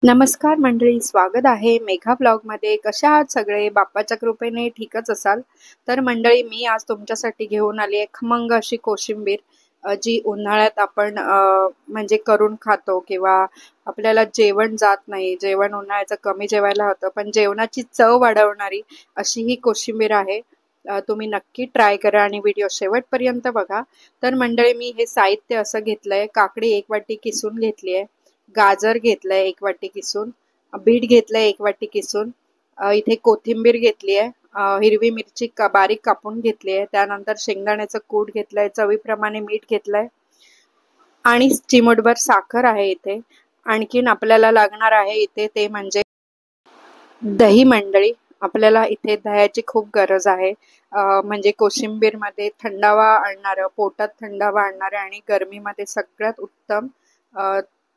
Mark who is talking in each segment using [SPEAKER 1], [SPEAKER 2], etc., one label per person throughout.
[SPEAKER 1] नमस्कार मंडळी, स्वागत आहे मेघा ब्लॉगमध्ये। कशा आहात सगळे? बाप्पाच्या कृपेने ठीकच असाल तर मंडळी, मी आज तुमच्यासाठी घेऊन आली आहे खमंग अशी कोशिंबीर, जी उन्हाळ्यात आपण म्हणजे करून खातो किंवा आपल्याला जेवण जात नाही, जेवण उन्हाळ्याचं कमी जेवायला होतं, पण जेवणाची चव वाढवणारी अशी ही कोशिंबीर आहे। तुम्ही नक्की ट्राय करा आणि व्हिडिओ शेवटपर्यंत बघा। तर मंडळी, मी हे साहित्य असं घेतलंय: काकडी 1 वाटी किसून घेतली आहे, गाजर घेतलंय 1 वाटी किसून, बीट घेतलंय 1 वाटी किसून, इथे कोथिंबीर घेतली आहे, हिरवी मिरची बारीक कापून घेतली आहे, त्यानंतर शेंगदाण्याचं कूट घेतलंय, चवीप्रमाणे मीठ घेतलंय आणि चिमूटभर साखर आहे इथे। आणखीन आपल्याला लागणार आहे इथे ते म्हणजे दही। मंडळी, आपल्याला इथे दह्याची खूप गरज आहे, म्हणजे कोशिंबीरमध्ये थंडावा आणणारं, पोटात थंडावा आणणारं आणि गरमीमध्ये सगळ्यात उत्तम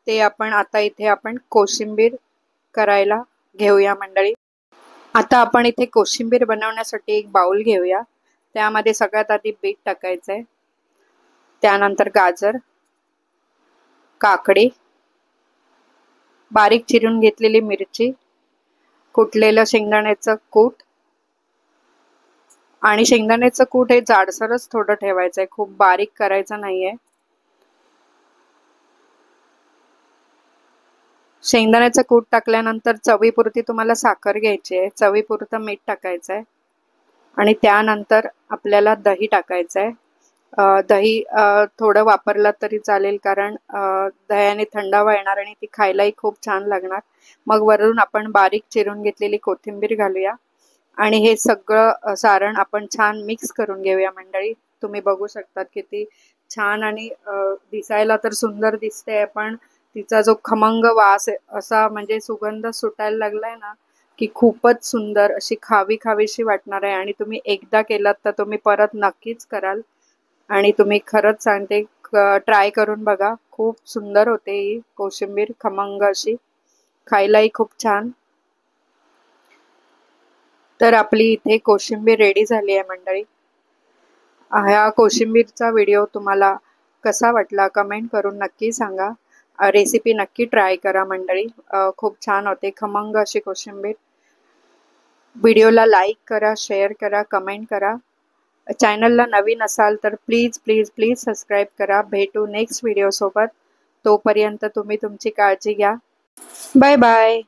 [SPEAKER 1] ते आपण आता इथे आपण कोशिंबीर करायला घेऊया मंडळी। आता आपण इथे कोशिंबीर बनवण्यासाठी एक बाउल घेऊया। त्यामध्ये सगळ्यात आधी बीट टाकायचंय, त्यानंतर गाजर, काकडी, बारीक चिरून घेतलेली मिरची, कुटलेलं शेंगदाण्याचं कूट, आणि शेंगदाण्याचं कूट हे जाडसरच थोडं ठेवायचंय, खूप बारीक करायचं नाहीये। शेंगदाण्याचं कूट टाकल्यानंतर चवीपुरती तुम्हाला साखर घ्यायची आहे, चवीपुरतं मीठ टाकायचंय आणि त्यानंतर आपल्याला दही टाकायचंय। दही थोडं वापरलं तरी चालेल, कारण दह्याने थंडावा येणार आणि ती खायलाही खूप छान लागणार। मग वरून आपण बारीक चिरून घेतलेली कोथिंबीर घालूया आणि हे सगळं सारण आपण छान मिक्स करून घेऊया मंडळी। तुम्ही बघू शकता किती छान आणि दिसायला तर सुंदर दिसते, पण तिचा जो खमंग वास असा म्हणजे सुगंध सुटायला लागलाय ना, की खूपच सुंदर अशी खावी खावीशी वाटणार आहे। आणि तुम्ही एकदा केलात तर तुम्ही परत नक्कीच कराल, आणि तुम्ही खरंच सांगते ट्राय करून बघा, खूप सुंदर होते ही कोशिंबीर, खमंग अशी, खायलाही खूप छान। तर आपली इथे कोशिंबीर रेडी झाली आहे मंडळी। ह्या कोशिंबीरचा व्हिडिओ तुम्हाला कसा वाटला कमेंट करून नक्की सांगा। रेसिपी नक्की ट्राय करा मंडळी, खूप छान होते खमंग अशी कोशिंबीर। व्हिडिओला लाईक करा, शेअर करा, कमेंट करा। चॅनलला नवीन असाल तर प्लीज प्लीज प्लीज सबस्क्राईब करा। भेटू नेक्स्ट व्हिडिओ सोबत, तोपर्यंत तुम्ही तुमची काळजी घ्या। Bye bye.